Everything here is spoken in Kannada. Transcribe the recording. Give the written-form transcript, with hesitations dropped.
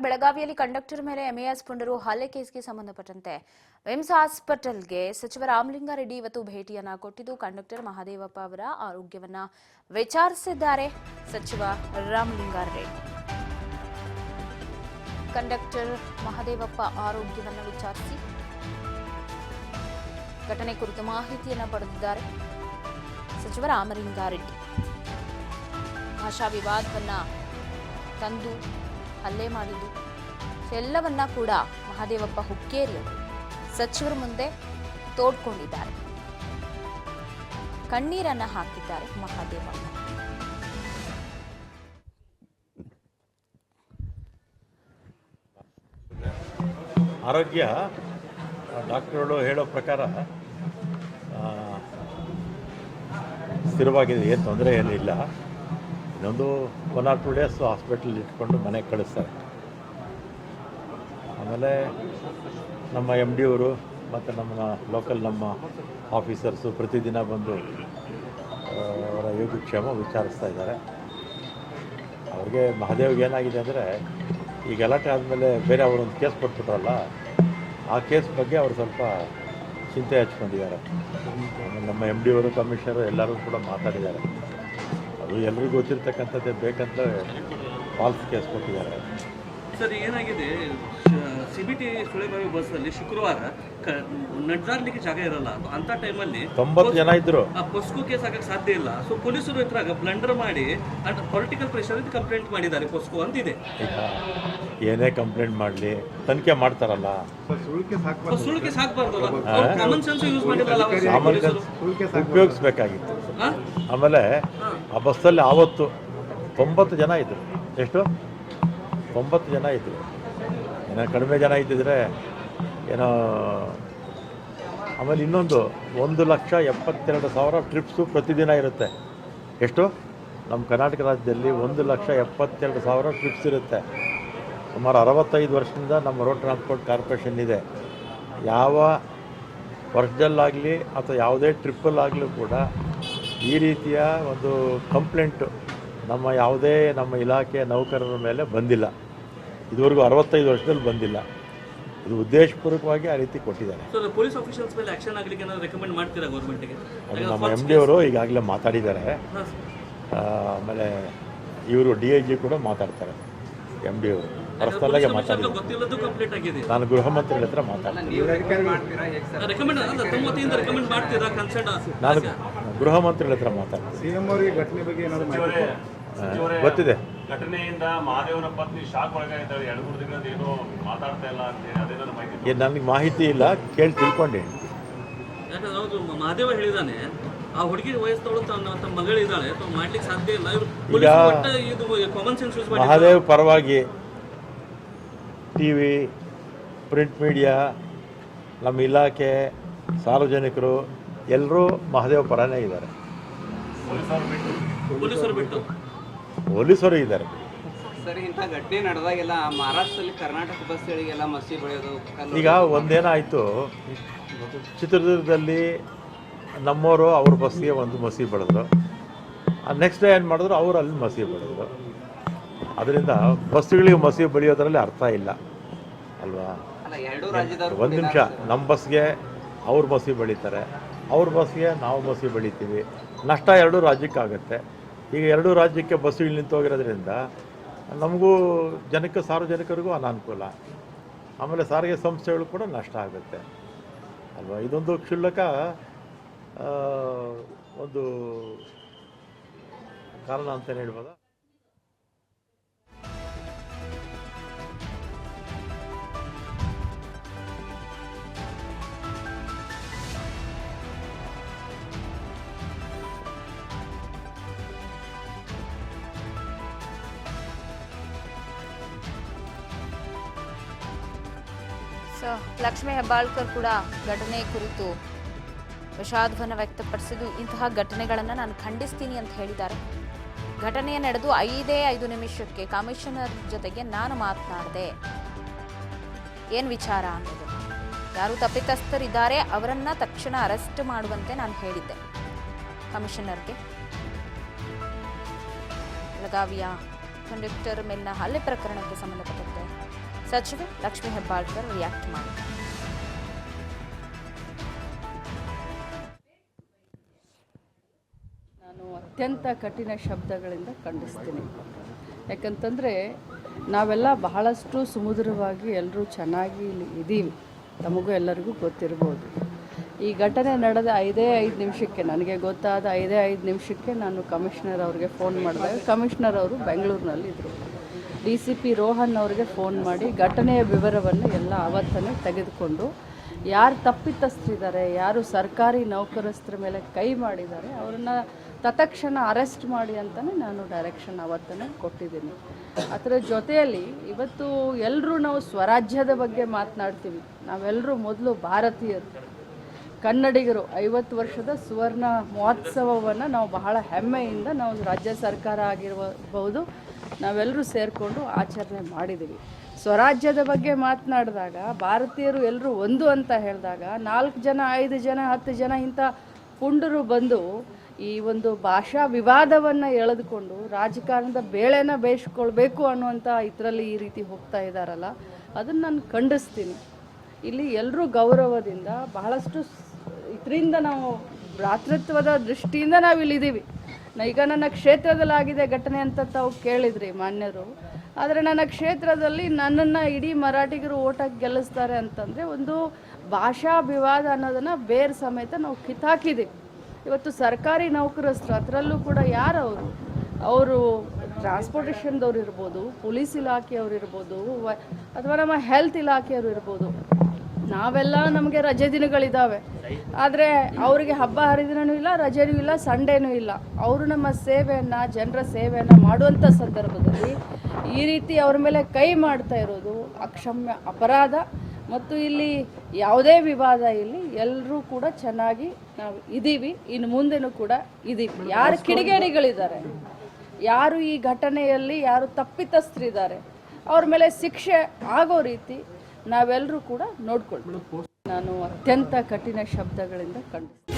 ಬೆಳಗಾವಿಯಲ್ಲಿ ಕಂಡಕ್ಟರ್ ಮೇಲೆ ಎಂಇಎಸ್ ಪುಂಡರು ಹಲ್ಲೆ ಕೇಸ್ಗೆ ಸಂಬಂಧಪಟ್ಟಂತೆ ವಿಮ್ಸ್ ಹಾಸ್ಪಿಟಲ್ಗೆ ಸಚಿವ ರಾಮಲಿಂಗಾರೆಡ್ಡಿ ಇವತ್ತು ಭೇಟಿಯನ್ನ ಕೊಟ್ಟಿದ್ದು ಕಂಡಕ್ಟರ್ ಮಹದೇವಪ್ಪ ಅವರ ಆರೋಗ್ಯವನ್ನ ವಿಚಾರಿಸಿದ್ದಾರೆ. ಸಚಿವ ರಾಮಲಿಂಗಾರೆಡ್ಡಿ ಕಂಡಕ್ಟರ್ ಮಹದೇವಪ್ಪ ಆರೋಗ್ಯವನ್ನ ವಿಚಾರಿಸಿ ಘಟನೆ ಕುರಿತು ಮಾಹಿತಿಯನ್ನ ಪಡೆದಿದ್ದಾರೆ. ಸಚಿವ ರಾಮಲಿಂಗಾರೆಡ್ಡಿ ಭಾಷಾ ವಿವಾದವನ್ನ ತಂದು ಹಲ್ಲೆ ಮಾಡಿದ್ದು ಎಲ್ಲವನ್ನ ಕೂಡ ಮಹದೇವಪ್ಪ ಹುಕ್ಕೇರಿ ಸಚಿವರ ಮುಂದೆ ತೋಡ್ಕೊಂಡಿದ್ದಾರೆ. ಕಣ್ಣೀರನ್ನ ಹಾಕಿದ್ದಾರೆ ಮಹದೇವಪ್ಪ. ಆರೋಗ್ಯ ಡಾಕ್ಟರ್ಗಳು ಹೇಳೋ ಪ್ರಕಾರ ಸ್ಥಿರವಾಗಿದೆ, ಏನು ತೊಂದರೆ ಏನಿಲ್ಲ. ಇನ್ನೊಂದು 1 or 2 days ಹಾಸ್ಪಿಟಲ್ ಇಟ್ಕೊಂಡು ಮನೆಗೆ ಕಳಿಸ್ತಾರೆ. ಆಮೇಲೆ ನಮ್ಮ MD ಅವರು ಮತ್ತು ನಮ್ಮ ಲೋಕಲ್ ನಮ್ಮ ಆಫೀಸರ್ಸು ಪ್ರತಿದಿನ ಬಂದು ಅವರ ಯೋಗಕ್ಷೇಮ ವಿಚಾರಿಸ್ತಾ ಇದ್ದಾರೆ. ಅವ್ರಿಗೆ ಮಹದೇವ್ಗೆ ಏನಾಗಿದೆ ಅಂದರೆ ಈ ಗಲಾಟೆ ಆದಮೇಲೆ ಬೇರೆ ಅವರೊಂದು ಕೇಸ್ ಕೊಟ್ಬಿಟ್ರಲ್ಲ, ಆ ಕೇಸ್ ಬಗ್ಗೆ ಅವರು ಸ್ವಲ್ಪ ಚಿಂತೆ ಹಚ್ಕೊಂಡಿದ್ದಾರೆ. ಆಮೇಲೆ ನಮ್ಮ MD ಅವರು ಕಮಿಷನರು ಎಲ್ಲರೂ ಕೂಡ ಮಾತಾಡಿದ್ದಾರೆ. ಅದು ಎಲ್ರಿಗೂ ಗೊತ್ತಿರ್ತಕ್ಕಂಥದ್ದೇ, ಬೇಕಂತ ಫಾಲ್ಸ್ ಕೇಸ್ ಕೊಟ್ಟಿದ್ದಾರೆ. ಸರ್, ಏನಾಗಿದೆ, CBT ಸುಳೆಬಾವಿ ಬಸ್ಸಲ್ಲಿ ಶುಕ್ರವಾರ ನಡ್ದಾಡ್ಲಿಕ್ಕೆ ಜಾಗ ಇರಲ್ಲ. ಅಂಥ ಟೈಮಲ್ಲಿ 90 ಜನ ಇದ್ದರು. ಪೊಸ್ಕೋ ಕೇಸ್ ಆಗಕ್ಕೆ ಸಾಧ್ಯ ಇಲ್ಲ. ಸೊ ಪೊಲೀಸರು ಹತ್ರ ಬ್ಲಂಡರ್ ಮಾಡಿ ಪೊಲಿಟಿಕಲ್ ಪ್ರೆಷರ್ ಕಂಪ್ಲೇಂಟ್ ಮಾಡಿದ್ದಾರೆ ಪೊಸ್ಕೋ ಅಂತಿದೆ. ಈಗ ಏನೇ ಕಂಪ್ಲೇಂಟ್ ಮಾಡಲಿ ತನಿಖೆ ಮಾಡ್ತಾರಲ್ಲ, ಸುಳ್ಕೆ ಸಾಕಬಾರ್ದು. ಕಾಮನ್ ಸೆನ್ಸ್ ಯೂಸ್ ಮಾಡಿದ್ರಲ್ಲ, ಉಪಯೋಗಿಸ್ಬೇಕಾಗಿತ್ತು. ಆಮೇಲೆ ಆ ಬಸ್ಸಲ್ಲಿ ಆವತ್ತು 90 ಜನ ಇದ್ದರು. ಎಷ್ಟು? 90 ಜನ ಇದ್ದರು. ಏನೋ ಕಡಿಮೆ ಜನ ಇದ್ದಿದ್ರೆ ಏನೋ. ಆಮೇಲೆ ಇನ್ನೊಂದು 1,72,000 ಟ್ರಿಪ್ಸು ಪ್ರತಿದಿನ ಇರುತ್ತೆ. ಎಷ್ಟು? ನಮ್ಮ ಕರ್ನಾಟಕ ರಾಜ್ಯದಲ್ಲಿ 1,72,000 ಟ್ರಿಪ್ಸ್ ಇರುತ್ತೆ. ಸುಮಾರು 65 ವರ್ಷದಿಂದ ನಮ್ಮ ರೋಡ್ ಟ್ರಾನ್ಸ್ಪೋರ್ಟ್ ಕಾರ್ಪೊರೇಷನ್ ಇದೆ. ಯಾವ ವರ್ಷದಲ್ಲಾಗಲಿ ಅಥವಾ ಯಾವುದೇ ಟ್ರಿಪ್ಪಲ್ಲಾಗಲೂ ಕೂಡ ಈ ರೀತಿಯ ಒಂದು ಕಂಪ್ಲೇಂಟು ನಮ್ಮ ಇಲಾಖೆ ನೌಕರರ ಮೇಲೆ ಬಂದಿಲ್ಲ. ಇದುವರೆಗೂ 65 ವರ್ಷದಲ್ಲಿ ಬಂದಿಲ್ಲ. ಇದು ಉದ್ದೇಶಪೂರ್ವಕವಾಗಿ ಆ ರೀತಿ ಕೊಟ್ಟಿದ್ದಾರೆ. ಪೊಲೀಸ್ ಆಫೀಸರ್ಸ್ ಮೇಲೆ ಆಕ್ಷನ್ ಆಗಲಿಕ್ಕೆ ಏನಾದರೂ ರೆಕಮೆಂಡ್ ಮಾಡ್ತೀರಾ ಗೌರ್ಮೆಂಟ್ಗೆ? ಅದು ನಮ್ಮ MD ಅವರು ಈಗಾಗಲೇ ಮಾತಾಡಿದ್ದಾರೆ. ಆಮೇಲೆ ಇವರು DIG ಕೂಡ ಮಾತಾಡ್ತಾರೆ. MD ಅವರು ಪರ್ಸನಲ್ಲಾಗಿ ಮಾತಾಡಿದ್ದಾರೆ. ನಾನು ಗೃಹ ಮಂತ್ರಿಗಳ ಹತ್ರ ಮಾತಾಡ್ತೀನಿ. ನಾನು ಗೃಹ ಮಂತ್ರಿಗಳ ಹತ್ರ ಮಾತಾಡ್ತೀನಿ. ಗೊತ್ತಿದೆ. ಘಟನೆಯಿಂದ ಮಹಾದೇವನ ಪತ್ನಿ ಶಾಕ್ ಒಳಗಾಗಿದ್ದಾಳೆ. 2-3 ದಿನದಿಂದ ಏನೋ ಮಾತಾಡ್ತಾ ಇಲ್ಲ ಅಂತ ಅದೇನೋ ಮಾಹಿತಿ. ನನಗೆ ಮಾಹಿತಿ ಇಲ್ಲ, ಕೇಳಿ ತಿಳ್ಕೊಂಡೆ. ಮಹಾದೇವ ಹೇಳಿದಾನೆ ಆ ಹುಡುಗಿ ವಯಸ್ಸು ತಮ್ಮ ಮಗಳಿದ್ದಾಳೆ, ಮಾಡ್ಲಿಕ್ಕೆ ಸಾಧ್ಯ ಇಲ್ಲ. ಈಗ ಮಹಾದೇವ್ ಪರವಾಗಿ TV, ಪ್ರಿಂಟ್ ಮೀಡಿಯಾ, ನಮ್ಮ ಇಲಾಖೆ, ಸಾರ್ವಜನಿಕರು ಎಲ್ಲರೂ ಮಹಾದೇವ್ ಪರನೇ ಇದ್ದಾರೆ. ಪೊಲೀಸರು ಇದ್ದಾರೆ. ಸರ್, ಇಂಥ ಘಟನೆ ನಡೆದಾಗೆಲ್ಲ ಮಹಾರಾಷ್ಟ್ರದಲ್ಲಿ ಕರ್ನಾಟಕ ಬಸ್ಗಳಿಗೆಲ್ಲ ಮಸಿ ಬೆಳೆಯೋದು. ಈಗ ಒಂದೇನಾಯಿತು, ಚಿತ್ರದುರ್ಗದಲ್ಲಿ ನಮ್ಮವರು ಅವ್ರ ಬಸ್ಸಿಗೆ ಒಂದು ಮಸಿ ಬೆಳೆದ್ರು. ನೆಕ್ಸ್ಟ್ ಡೇ ಏನು ಮಾಡಿದ್ರು, ಅವರು ಅಲ್ಲಿ ಮಸಿ ಬೆಳೆದ್ರು. ಅದರಿಂದ ಬಸ್ಗಳಿಗೆ ಮಸಿ ಬೆಳೆಯೋದ್ರಲ್ಲಿ ಅರ್ಥ ಇಲ್ಲ ಅಲ್ವಾ? ಒಂದು ನಿಮಿಷ, ನಮ್ಮ ಬಸ್ಗೆ ಅವ್ರ ಮಸಿ ಬೆಳೀತಾರೆ, ಅವ್ರ ಬಸ್ಗೆ ನಾವು ಮಸಿ ಬೆಳಿತೀವಿ. ನಷ್ಟ 2 ರಾಜ್ಯಕ್ಕಾಗುತ್ತೆ. ಈಗ 2 ರಾಜ್ಯಕ್ಕೆ ಬಸ್ಸುಗಳು ನಿಂತು ಹೋಗಿರೋದ್ರಿಂದ ನಮಗೂ ಸಾರ್ವಜನಿಕರಿಗೂ ಅನಾನುಕೂಲ. ಆಮೇಲೆ ಸಾರಿಗೆ ಸಂಸ್ಥೆಗಳು ಕೂಡ ನಷ್ಟ ಆಗುತ್ತೆ ಅಲ್ವಾ? ಇದೊಂದು ಕ್ಷುಲ್ಲಕ ಒಂದು ಕಾರಣ ಅಂತಲೇ ಹೇಳ್ಬೋದಾ? ಲಕ್ಷ್ಮೀ ಹೆಬ್ಬಾಳ್ಕರ್ ಕೂಡ ಘಟನೆ ಕುರಿತು ವಿಷಾದವನ್ನು ವ್ಯಕ್ತಪಡಿಸಿದ್ದು, ಇಂತಹ ಘಟನೆಗಳನ್ನು ನಾನು ಖಂಡಿಸ್ತೀನಿ ಅಂತ ಹೇಳಿದ್ದಾರೆ. ಘಟನೆ ನಡೆದು 5 ನಿಮಿಷಕ್ಕೆ ಕಮಿಷನರ್ ಜೊತೆಗೆ ನಾನು ಮಾತನಾಡಿದೆ. ಏನು ವಿಚಾರ ಅನ್ನೋದು, ಯಾರು ತಪ್ಪಿತಸ್ಥರಿದ್ದಾರೆ ಅವರನ್ನ ತಕ್ಷಣ ಅರೆಸ್ಟ್ ಮಾಡುವಂತೆ ನಾನು ಹೇಳಿದ್ದೆ ಕಮಿಷನರ್ಗೆ. ಬೆಳಗಾವಿಯ ಕಂಡಕ್ಟರ್ ಮೇಲಿನ ಹಲ್ಲೆ ಪ್ರಕರಣಕ್ಕೆ ಸಂಬಂಧಪಟ್ಟಂತೆ ಸಚಿವೆ ಲಕ್ಷ್ಮೀ ಹೆಬ್ಬಾಳ್ಕರ್ ರಿಯಾಕ್ಟ್ ಮಾಡಿದ್ದಾರೆ. ನಾನು ಅತ್ಯಂತ ಕಠಿಣ ಶಬ್ದಗಳಿಂದ ಖಂಡಿಸ್ತೀನಿ. ಯಾಕಂತಂದರೆ ನಾವೆಲ್ಲ ಬಹಳಷ್ಟು ಸುಮಧುರವಾಗಿ ಎಲ್ಲರೂ ಚೆನ್ನಾಗಿ ಇಲ್ಲಿ ಇದ್ದೀವಿ, ತಮಗೂ ಎಲ್ಲರಿಗೂ ಗೊತ್ತಿರ್ಬೋದು. ಈ ಘಟನೆ ನಡೆದ 5 ನಿಮಿಷಕ್ಕೆ, ನನಗೆ ಗೊತ್ತಾದ 5 ನಿಮಿಷಕ್ಕೆ ನಾನು ಕಮಿಷನರ್ ಅವ್ರಿಗೆ ಫೋನ್ ಮಾಡಿದಾಗ ಕಮಿಷನರ್ ಅವರು ಬೆಂಗಳೂರಿನಲ್ಲಿದ್ದರು. DCP ರೋಹನ್ ಅವರಿಗೆ ಫೋನ್ ಮಾಡಿ ಘಟನೆಯ ವಿವರವನ್ನು ಎಲ್ಲ ಆವತ್ತನೇ ತೆಗೆದುಕೊಂಡು ಯಾರು ತಪ್ಪಿತಸ್ಥರಿದ್ದಾರೆ, ಯಾರು ಸರ್ಕಾರಿ ನೌಕರಸ್ಥರ ಮೇಲೆ ಕೈ ಮಾಡಿದ್ದಾರೆ ಅವರನ್ನು ತತ್ಕ್ಷಣ ಅರೆಸ್ಟ್ ಮಾಡಿ ಅಂತಲೇ ನಾನು ಡೈರೆಕ್ಷನ್ ಅವತ್ತನೇ ಕೊಟ್ಟಿದ್ದೀನಿ. ಅದರ ಜೊತೆಯಲ್ಲಿ ಇವತ್ತು ಎಲ್ಲರೂ ನಾವು ಸ್ವರಾಜ್ಯದ ಬಗ್ಗೆ ಮಾತನಾಡ್ತೀವಿ. ನಾವೆಲ್ಲರೂ ಮೊದಲು ಭಾರತೀಯರು, ಕನ್ನಡಿಗರು. 50 ವರ್ಷದ ಸುವರ್ಣ ಮಹೋತ್ಸವವನ್ನು ನಾವು ಬಹಳ ಹೆಮ್ಮೆಯಿಂದ ನಾವು ರಾಜ್ಯ ಸರ್ಕಾರ ಆಗಿರಬಹುದು ನಾವೆಲ್ಲರೂ ಸೇರಿಕೊಂಡು ಆಚರಣೆ ಮಾಡಿದ್ದೀವಿ. ಸ್ವರಾಜ್ಯದ ಬಗ್ಗೆ ಮಾತನಾಡಿದಾಗ ಭಾರತೀಯರು ಎಲ್ಲರೂ ಒಂದು ಅಂತ ಹೇಳಿದಾಗ 4 ಜನ 5 ಜನ 10 ಜನ ಇಂಥ ಪುಂಡರು ಬಂದು ಈ ಒಂದು ಭಾಷಾ ವಿವಾದವನ್ನು ಎಳೆದುಕೊಂಡು ರಾಜಕಾರಣದ ಬೇಳೆನ ಬೇಯಿಸ್ಕೊಳ್ಬೇಕು ಅನ್ನುವಂಥ ಇದರಲ್ಲಿ ಈ ರೀತಿ ಹೋಗ್ತಾ ಇದ್ದಾರಲ್ಲ, ಅದನ್ನು ನಾನು ಖಂಡಿಸ್ತೀನಿ. ಇಲ್ಲಿ ಎಲ್ಲರೂ ಗೌರವದಿಂದ ಬಹಳಷ್ಟು ಇದರಿಂದ ನಾವು ಭ್ರಾತೃತ್ವದ ದೃಷ್ಟಿಯಿಂದ ನಾವು ಇಲ್ಲಿದ್ದೀವಿ. ಈಗ ನನ್ನ ಕ್ಷೇತ್ರದಲ್ಲಾಗಿದೆ ಘಟನೆ ಅಂತ ತಾವು ಕೇಳಿದ್ರಿ ಮಾನ್ಯರು, ಆದರೆ ನನ್ನ ಕ್ಷೇತ್ರದಲ್ಲಿ ನನ್ನನ್ನು ಇಡೀ ಮರಾಠಿಗರು ಓಟಾಗಿ ಗೆಲ್ಲಿಸ್ತಾರೆ ಅಂತಂದರೆ ಒಂದು ಭಾಷಾ ವಿವಾದ ಅನ್ನೋದನ್ನು ಬೇರೆ ಸಮೇತ ನಾವು ಕಿತ್ತಾಕಿದ್ದೀವಿ. ಇವತ್ತು ಸರ್ಕಾರಿ ನೌಕರಸ್ಥರು, ಅದರಲ್ಲೂ ಕೂಡ ಯಾರವರು, ಅವರು ಟ್ರಾನ್ಸ್ಪೋರ್ಟೇಷನ್ದವ್ರು ಇರ್ಬೋದು, ಪೊಲೀಸ್ ಇಲಾಖೆಯವ್ರು ಇರ್ಬೋದು, ಅಥವಾ ನಮ್ಮ ಹೆಲ್ತ್ ಇಲಾಖೆಯವರು ಇರ್ಬೋದು. ನಾವೆಲ್ಲ ನಮಗೆ ರಜೆ ದಿನಗಳಿದ್ದಾವೆ, ಆದರೆ ಅವರಿಗೆ ಹಬ್ಬ ಹರಿದಿನವೂ ಇಲ್ಲ, ರಜೆನೂ ಇಲ್ಲ, ಸಂಡೇನೂ ಇಲ್ಲ. ಅವರು ನಮ್ಮ ಸೇವೆಯನ್ನು, ಜನರ ಸೇವೆಯನ್ನು ಮಾಡುವಂಥ ಸಂದರ್ಭದಲ್ಲಿ ಈ ರೀತಿ ಅವ್ರ ಮೇಲೆ ಕೈ ಮಾಡ್ತಾ ಇರೋದು ಅಕ್ಷಮ್ಯ ಅಪರಾಧ. ಮತ್ತು ಇಲ್ಲಿ ಯಾವುದೇ ವಿವಾದ ಇಲ್ಲಿ ಎಲ್ಲರೂ ಕೂಡ ಚೆನ್ನಾಗಿ ನಾವು ಇದ್ದೀವಿ, ಇನ್ನು ಮುಂದೆನೂ ಕೂಡ ಇದ್ದೀವಿ. ಯಾರು ಕಿಡಿಗೇಡಿಗಳಿದ್ದಾರೆ, ಯಾರು ಈ ಘಟನೆಯಲ್ಲಿ ಯಾರು ತಪ್ಪಿತಸ್ಥರಿದ್ದಾರೆ ಅವ್ರ ಮೇಲೆ ಶಿಕ್ಷೆ ಆಗೋ ರೀತಿ ನಾವೆಲ್ಲರೂ ಕೂಡ ನೋಡ್ಕೊಳ್ತೀವಿ. ನಾನು ಅತ್ಯಂತ ಕಠಿಣ ಶಬ್ದಗಳಿಂದ ಖಂಡಿಸ್ತೀನಿ.